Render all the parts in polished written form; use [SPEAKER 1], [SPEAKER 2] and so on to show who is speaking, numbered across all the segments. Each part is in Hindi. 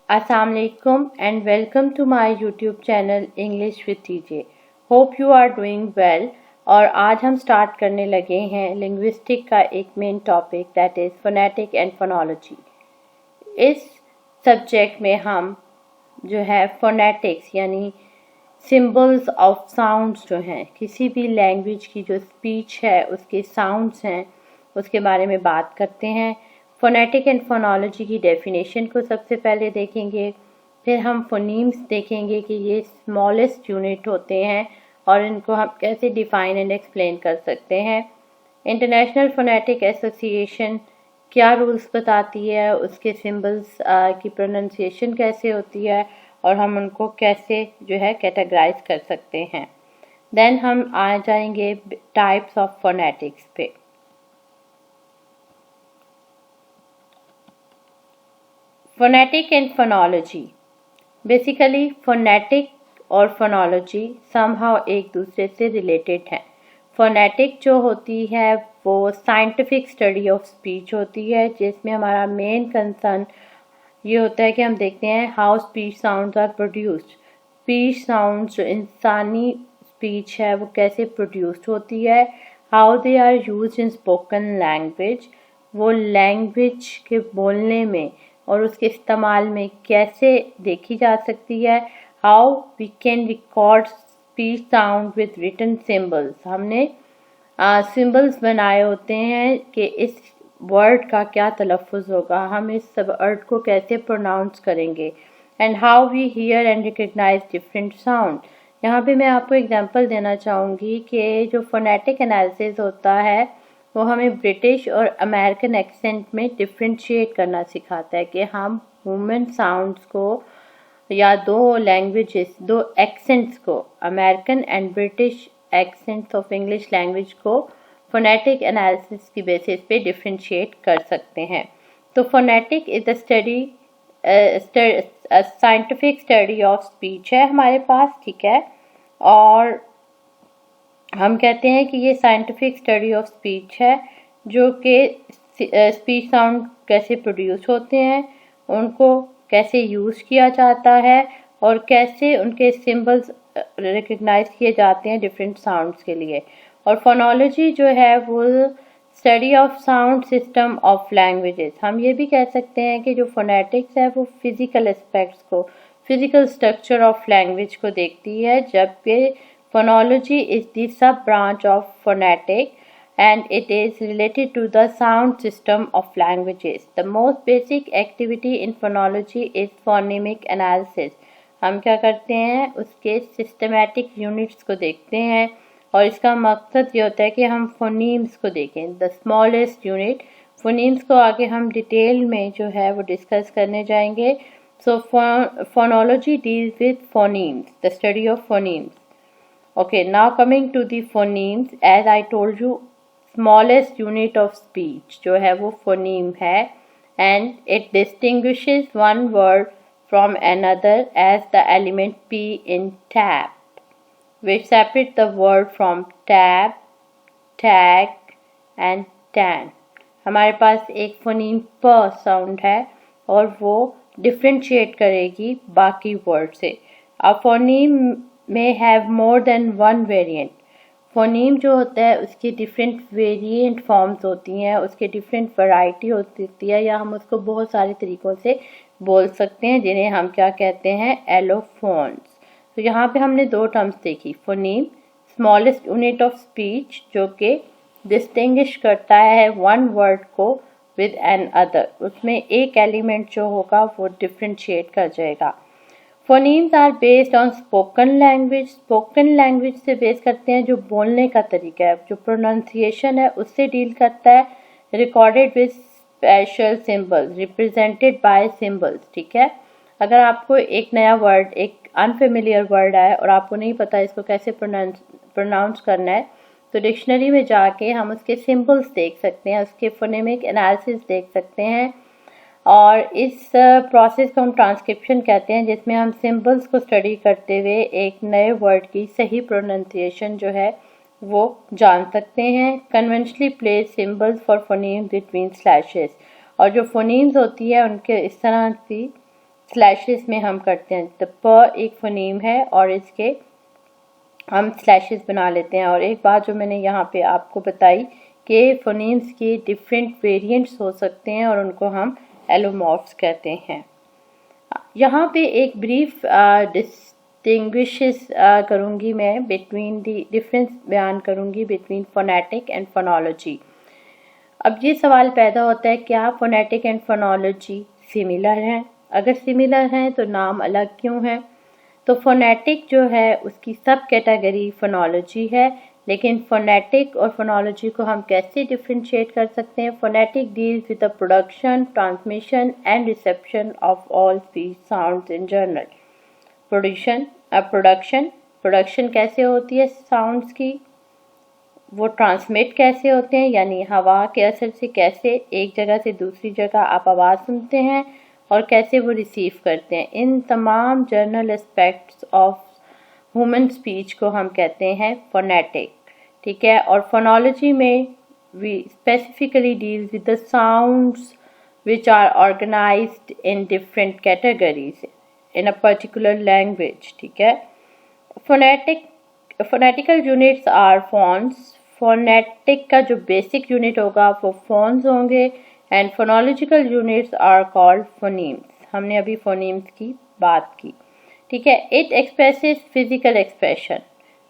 [SPEAKER 1] Assalamu alaikum and welcome to my YouTube channel English with TJ. Hope you are doing well. और आज हम स्टार्ट करने लगे हैं लिंग्विस्टिक का एक main topic that is phonetic and phonology. इस सब्जेक्ट में हम जो है फोनेटिक्स यानी सिंबल्स ऑफ साउंड्स जो हैं, किसी भी लैंग्वेज की जो स्पीच है उसके साउंड्स हैं उसके बारे में बात करते हैं। फोनेटिक एंड फोनोलॉजी की डेफिनेशन को सबसे पहले देखेंगे, फिर हम फोनीम्स देखेंगे कि ये स्मॉलेस्ट यूनिट होते हैं और इनको हम कैसे डिफ़ाइन एंड एक्सप्लेन कर सकते हैं। इंटरनेशनल फोनेटिक एसोसिएशन क्या रूल्स बताती है, उसके सिंबल्स की प्रोनाउंसिएशन कैसे होती है और हम उनको कैसे जो है कैटेगराइज कर सकते हैं। देन हम आ जाएंगे टाइप्स ऑफ फोनेटिक्स पे। Phonetic and phonology, basically phonetic और फोनोलॉजी समहाउ एक दूसरे से रिलेटेड हैं। फोनेटिक जो होती है वो साइंटिफिक स्टडी ऑफ स्पीच होती है, जिसमें हमारा मेन कंसर्न ये होता है कि हम देखते हैं how speech sounds are produced. Speech sounds जो इंसानी स्पीच है वो कैसे प्रोड्यूस्ड होती है, how they are used in spoken language, वो लैंग्वेज के बोलने में और उसके इस्तेमाल में कैसे देखी जा सकती है। How we can record speech sound with written symbols, हमने सिंबल्स बनाए होते हैं कि इस वर्ड का क्या तलफ़ुज़ होगा, हम इस सब वर्ड को कैसे प्रोनाउंस करेंगे। And how we hear and recognise different sound. यहाँ पे मैं आपको एग्जांपल देना चाहूँगी कि जो फोनेटिक एनालिसिस होता है वो हमें ब्रिटिश और अमेरिकन एक्सेंट में डिफ्रेंशिएट करना सिखाता है कि हम ह्यूमन साउंड्स को या दो लैंग्वेजेस, दो एक्सेंट्स को, American and British accents of English language को फोनेटिक एनालिसिस की बेसिस पे डिफ्रेंशिएट कर सकते हैं। तो phonetic is the study scientific study of speech है हमारे पास, ठीक है। और हम कहते हैं कि ये साइंटिफिक स्टडी ऑफ स्पीच है जो कि स्पीच साउंड कैसे प्रोड्यूस होते हैं, उनको कैसे यूज़ किया जाता है और कैसे उनके सिंबल्स रिकग्नाइज किए जाते हैं डिफरेंट साउंड्स के लिए। और फोनोलॉजी जो है वो study of sound system of languages. हम ये भी कह सकते हैं कि जो फोनेटिक्स है वो फिज़िकल एस्पेक्ट्स को, फिज़िकल स्ट्रक्चर ऑफ लैंग्वेज को देखती है, जबकि phonology is the sub branch of phonetic and it is related to the sound system of languages. The most basic activity in phonology is phonemic analysis. हम क्या करते हैं, उसके systematic units को देखते हैं और इसका मकसद ये होता है कि हम phonemes को देखें, the smallest unit। phonemes को आगे हम डिटेल में जो है वो डिस्कस करने जाएंगे। So phonology deals with phonemes, the study of phonemes. Okay, now coming to the phonemes, as I told you, smallest unit of speech जो है वो phoneme है and it distinguishes one word from another as the element P in tap, which separate the word from tab, tag and tan. हमारे पास एक phoneme प साउंड है और वो डिफ्रेंशिएट करेगी बाकी वर्ड से। अब phoneme may have more than one variant. Phoneme जो होता है उसकी डिफरेंट वेरिएंट फॉर्म्स होती हैं, उसके डिफरेंट वैरायटी होती है, या हम उसको बहुत सारे तरीक़ों से बोल सकते हैं जिन्हें हम क्या कहते हैं, एलोफोन्स। तो यहाँ पे हमने दो टर्म्स देखी, phoneme smallest unit of speech जो कि डिस्टिंग्विश करता है वन वर्ड को विद एन अदर, उसमें एक एलिमेंट जो होगा वो डिफ्रेंशिएट कर जाएगा। Phonemes are based on spoken language. Spoken language से बेस करते हैं जो बोलने का तरीका है, जो प्रोनाउंसिएशन है उससे डील करता है। Recorded with special symbols, represented by symbols, ठीक है। अगर आपको एक नया वर्ड, एक अनफेमिलियर वर्ड आए और आपको नहीं पता इसको कैसे प्रोनाउंस करना है, तो डिक्शनरी में जाके हम उसके सिंबल्स देख सकते हैं, उसके फोनेमिक एनालिसिस देख सकते हैं। और इस प्रोसेस को हम ट्रांसक्रिप्शन कहते हैं, जिसमें हम सिंबल्स को स्टडी करते हुए एक नए वर्ड की सही प्रोनाउंसिएशन जो है वो जान सकते हैं। Conventionally place symbols for phonemes between slashes, और जो फोनीम्स होती है उनके इस तरह की स्लैशेस में हम करते हैं। तो प एक फोनीम है और इसके हम स्लैशेस बना लेते हैं। और एक बात जो मैंने यहाँ पे आपको बताई कि फोनीम्स के डिफरेंट वेरिएंट्स हो सकते हैं और उनको हम एलोमॉर्फ्स कहते हैं। यहाँ पे एक ब्रीफ डिस्टिंग्विशेस करूँगी मैं बिटवीन दी डिफरेंस बयान करूँगी बिटवीन फोनेटिक एंड फोनोलॉजी। अब ये सवाल पैदा होता है क्या फोनेटिक एंड फोनोलॉजी सिमिलर हैं? अगर सिमिलर हैं तो नाम अलग क्यों है? तो फोनेटिक जो है उसकी सब कैटेगरी फोनोलॉजी है, लेकिन फोनेटिक और फोनोलॉजी को हम कैसे डिफ्रेंशिएट कर सकते हैं? Phonetic deals with the production, transmission and reception of all speech sounds in general. Production कैसे होती है साउंड्स की, वो ट्रांसमिट कैसे होते हैं, यानी हवा के असर से कैसे एक जगह से दूसरी जगह आप आवाज़ सुनते हैं, और कैसे वो रिसीव करते हैं। इन तमाम journal aspects of human speech को हम कहते हैं फोनेटिक, ठीक है। और फोनोलॉजी में we specifically deal with the sounds which are organised in different categories in a particular language, ठीक है। Phonetical units are phones. Phonetic का जो बेसिक यूनिट होगा वो फोन्स होंगे, and phonological units are called phonemes. हमने अभी फोनीम्स की बात की, ठीक है। It expresses physical expression.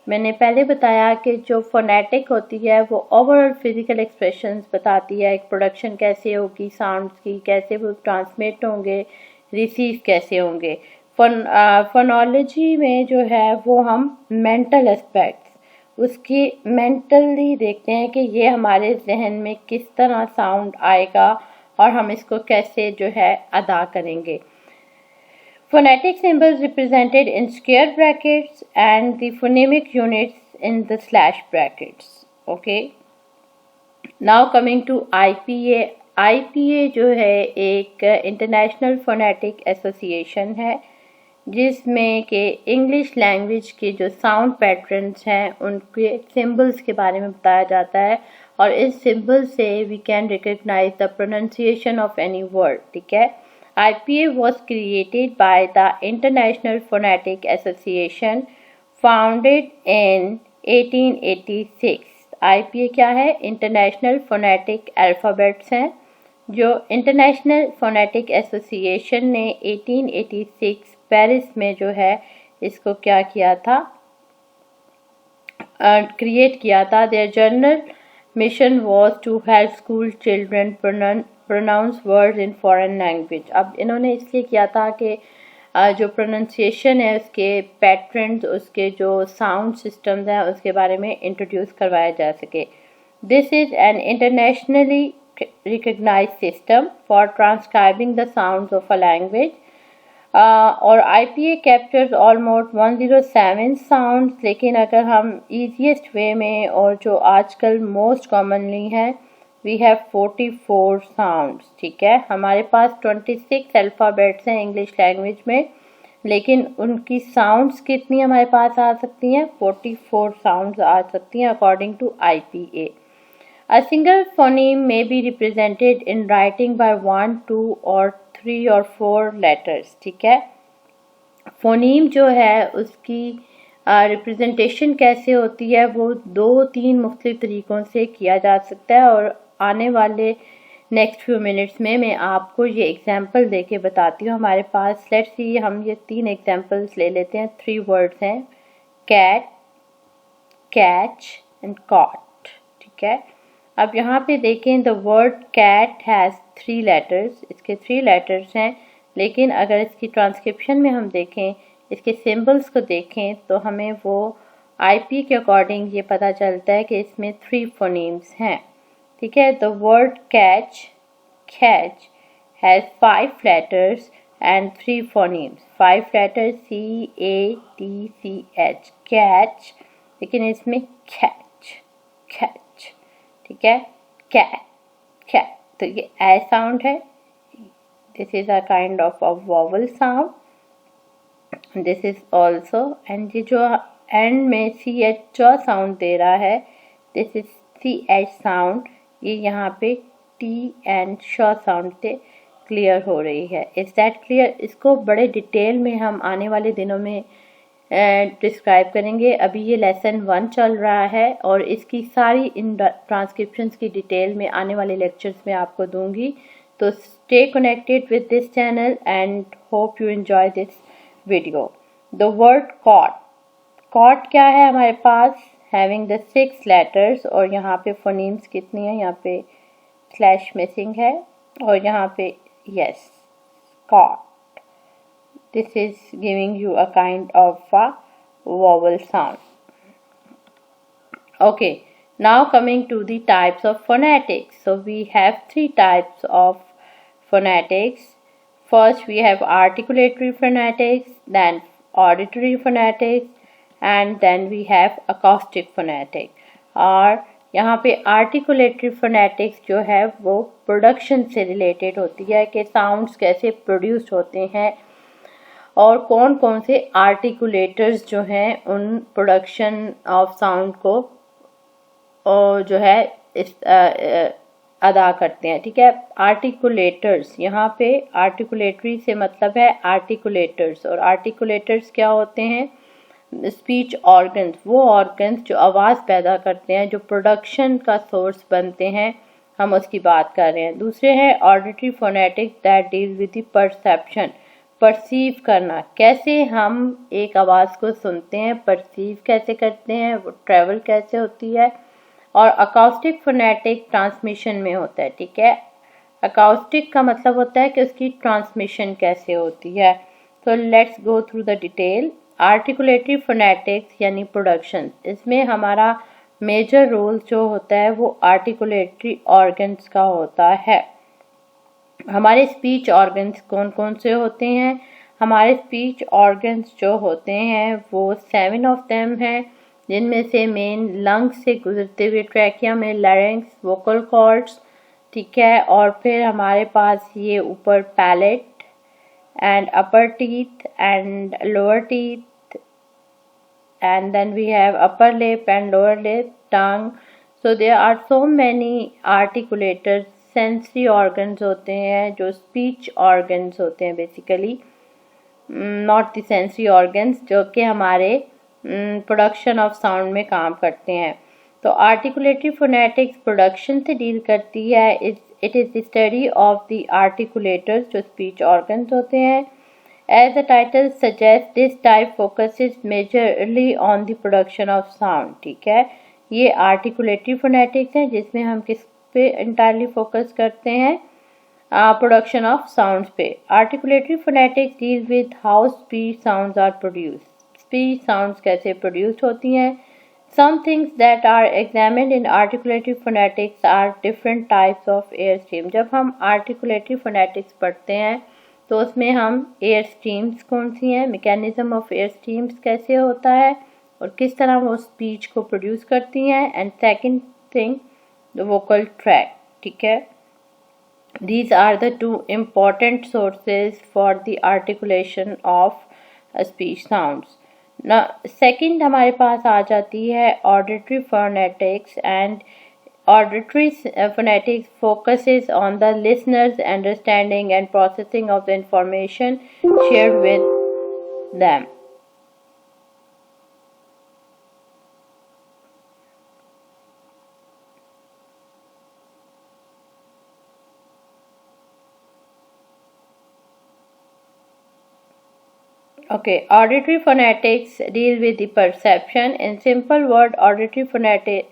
[SPEAKER 1] मैंने पहले बताया कि जो फोनेटिक होती है वो ओवरऑल फिजिकल एक्सप्रेशंस बताती है, एक प्रोडक्शन कैसे होगी साउंड्स की, कैसे वो ट्रांसमिट होंगे, रिसीव कैसे होंगे। फोनोलॉजी में जो है वो हम मेंटल एस्पेक्ट्स उसकी मेंटली देखते हैं कि ये हमारे जहन में किस तरह साउंड आएगा और हम इसको कैसे जो है अदा करेंगे। Phonetic symbols represented in square brackets and the phonemic units in the slash brackets. Okay. Now coming to IPA. IPA जो है एक इंटरनेशनल फोनेटिक एसोसिएशन है जिसमें के इंग्लिश लैंग्वेज के जो साउंड पैटर्न्स हैं उनके सिंबल्स के बारे में बताया जाता है, और इस सिंबल से we can recognise the pronunciation of any word, ठीक है। IPA was created by the International Phonetic Association founded in 1886. IPA क्या है? इंटरनेशनल फोनेटिक अल्फ़ाबेट्स हैं जो इंटरनेशनल फोनेटिक एसोसिएशन ने 1886 पेरिस में जो है इसको क्या किया था, क्रिएट किया था। Their general mission was to help school children pronounce words in foreign language. अब इन्होंने इसलिए किया था कि जो प्रोनाउंसिएशन है उसके पैटर्न्स, उसके जो साउंड सिस्टम्स हैं उसके बारे में इंट्रोड्यूस करवाया जा सके। This is an internationally recognised system for transcribing the sounds of a language. और IPA कैप्चर्स ऑलमोस्ट 107 साउंड्स, लेकिन अगर हम ईजीएस्ट वे में और जो आजकल मोस्ट कॉमनली है वी हैव 44 साउंड्स, ठीक है। हमारे पास 26 अल्फ़ाबेट्स हैं इंग्लिश लैंग्वेज में, लेकिन उनकी साउंड्स कितनी हमारे पास आ सकती हैं? 44 साउंड्स आ सकती हैं according to IPA। A single phoneme may be represented in writing by 1, 2 or 3 or 4 letters, ठीक है। फोनीम जो है उसकी रिप्रेजेंटेशन कैसे होती है वो 2-3 मुख्तलिफ तरीक़ों से किया जा सकता है, और आने वाले नेक्स्ट फ्यू मिनट्स में मैं आपको ये एग्जांपल देके बताती हूँ। हमारे पास लेट्स सी हम ये 3 एग्जांपल्स ले लेते हैं। 3 वर्ड्स हैं, कैट, कैच एंड कॉट, ठीक है। अब यहाँ पे देखें the word cat has 3 letters, इसके 3 लेटर्स हैं, लेकिन अगर इसकी ट्रांसक्रिप्शन में हम देखें, इसके सिंबल्स को देखें तो हमें वो IPA के अकॉर्डिंग ये पता चलता है कि इसमें 3 फोनीम्स हैं, ठीक है। The word catch has 5 letters and 3 phonemes, 5 letters CATCH, catch, लेकिन इसमें कैच, ठीक है, कैट। तो ये ए साउंड है, this is a kind of a vowel sound, this is also, and ये जो एंड में CH साउंड दे रहा है दिस इज CH साउंड, ये यहाँ पे T एंड श साउंड थे, क्लियर हो रही है? Is that clear? इसको बड़े डिटेल में हम आने वाले दिनों में डिस्क्राइब करेंगे। अभी ये लेसन 1 चल रहा है और इसकी सारी इन ट्रांसक्रिप्शंस की डिटेल में आने वाले लेक्चर्स में आपको दूंगी। तो stay connected with this channel and hope you enjoy this video. The word cot, cot क्या है हमारे पास? हैविंग द 6 लेटर्स, और यहाँ पे फोनीम्स कितनी है? यहाँ पे स्लैश मिसिंग है और यहाँ पे yes, cot. This is giving you a kind of a vowel sound. Okay, now coming to the types of phonetics. So we have 3 types of phonetics. First we have articulatory phonetics, then auditory phonetics, and then we have acoustic phonetics. और यहाँ पे articulatory phonetics जो है वो प्रोडक्शन से रिलेटेड होती है कि साउंड्स कैसे प्रोड्यूस होते हैं और कौन कौन से आर्टिकुलेटर्स जो हैं उन प्रोडक्शन ऑफ साउंड को जो है अदा करते हैं। ठीक है, आर्टिकुलेटर्स, यहाँ पे आर्टिकुलेटरी से मतलब है आर्टिकुलेटर्स, और आर्टिकुलेटर्स क्या होते हैं? स्पीच ऑर्गन्स, वो ऑर्गन्स जो आवाज़ पैदा करते हैं, जो प्रोडक्शन का सोर्स बनते हैं, हम उसकी बात कर रहे हैं। दूसरे हैं auditory phonetics that deal with the perception, perceive करना, कैसे हम एक आवाज़ को सुनते हैं, परसीव कैसे करते हैं, वो ट्रैवल कैसे होती है। और अकाउस्टिक फोनेटिक ट्रांसमिशन में होता है। ठीक है, अकाउस्टिक का मतलब होता है कि उसकी ट्रांसमिशन कैसे होती है। तो let's go through the detail. Articulatory phonetics यानी प्रोडक्शन, इसमें हमारा मेजर रोल जो होता है वो आर्टिकुलेटरी ऑर्गन्स का होता है। हमारे स्पीच ऑर्गन्स कौन कौन से होते हैं? हमारे स्पीच ऑर्गन्स जो होते हैं वो 7 ऑफ देम हैं, जिनमें से मेन लंग्स से गुजरते हुए ट्रैकिया में लैरिंक्स, वोकल कॉर्ड्स, ठीक है, और फिर हमारे पास ये ऊपर palate and upper teeth and lower teeth, and then we have upper lip and lower lip, tongue. So there are so many articulators. Sensory organs होते हैं जो स्पीच ऑर्गन्स होते हैं, basically not the sensory organs, जो कि हमारे प्रोडक्शन ऑफ साउंड में काम करते हैं। तो आर्टिकुलेटरी फोनेटिक्स प्रोडक्शन से डील करती है। It is the study of the articulators जो स्पीच ऑर्गन्स होते हैं। As the title suggest, this type focuses majorly on the production of sound. ठीक है, ये आर्टिकुलेटरी फोनेटिक्स है जिसमें हम किस पे इंटायरली फोकस करते हैं? प्रोडक्शन ऑफ साउंड्स पे। Articulatory phonetics deal with how speech sounds are produce, speech sounds कैसे प्रोड्यूस होती हैं। Some things that are examined in articulatory phonetics are different types of air stream. जब हम आर्टिकुलेटरी फोनेटिक्स पढ़ते हैं तो उसमें हम एयर स्ट्रीम्स कौन सी हैं, मैकेनिज्म ऑफ एयर स्ट्रीम्स कैसे होता है और किस तरह वो स्पीच को प्रोड्यूस करती हैं, and second thing the vocal tract. ठीक है, these are the 2 important sources for the articulation of speech sounds. Now second हमारे पास आ जाती है auditory phonetics, and auditory phonetics focuses on the listener's understanding and processing of the information shared with them. Okay, auditory phonetics deal with the perception. In simple word, auditory phonetics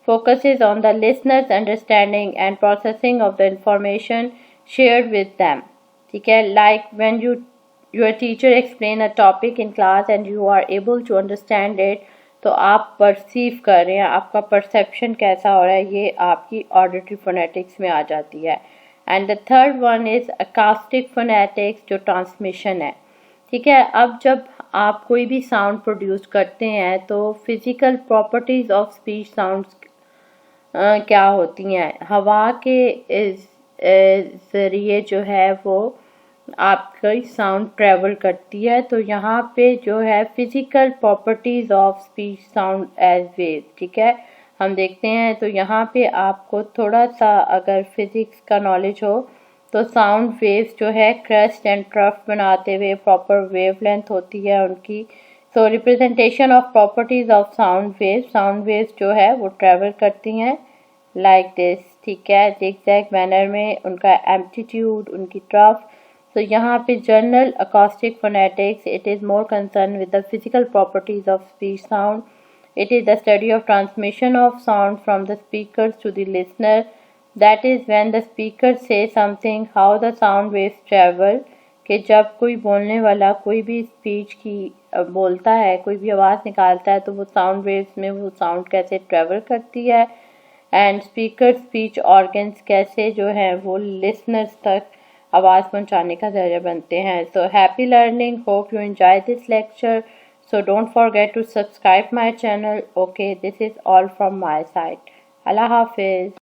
[SPEAKER 1] focuses on the listener's understanding and processing of the information shared with them. ठीक है, like when your teacher explain a topic in class and you are able to understand it, तो आप perceive कर रहे हैं, आपका perception कैसा हो रहा है, ये आपकी auditory phonetics में आ जाती है। And the third one is acoustic phonetics, जो transmission है। ठीक है, अब जब आप कोई भी साउंड प्रोड्यूस करते हैं तो physical properties of speech sounds क्या होती हैं? हवा के ज़रिए जो है वो आपकी साउंड ट्रेवल करती है। तो यहाँ पे जो है physical properties of speech sound as wave. ठीक है, हम देखते हैं तो यहाँ पे आपको थोड़ा सा अगर फिजिक्स का नॉलेज हो तो साउंड वेव्स जो है क्रेस्ट एंड ट्रफ बनाते हुए प्रॉपर वेवलेंथ होती है उनकी। So representation of properties of sound waves जो है वो ट्रेवल करती हैं लाइक दिस, ठीक है, जिगजैग मैनर में, उनका एम्पलीट्यूड, उनकी ट्रफ। तो यहाँ पे journal acoustic phonetics, it is more concern with the physical properties of speech sound. It is the study of transmission of sound from the speakers to the listener. That is when the speaker says something, how the sound waves travel. कि जब कोई बोलने वाला कोई भी स्पीच की बोलता है, कोई भी आवाज़ निकालता है, तो वो साउंड वेव्स में वो साउंड कैसे ट्रेवल करती है, एंड स्पीकर स्पीच ऑर्गन्स कैसे जो हैं वो लिसनर्स तक आवाज़ पहुंचाने का ज़रिया बनते हैं. So happy learning, hope you enjoy this lecture. So don't forget to subscribe my channel. Okay, this is all from my side. Allah Hafiz.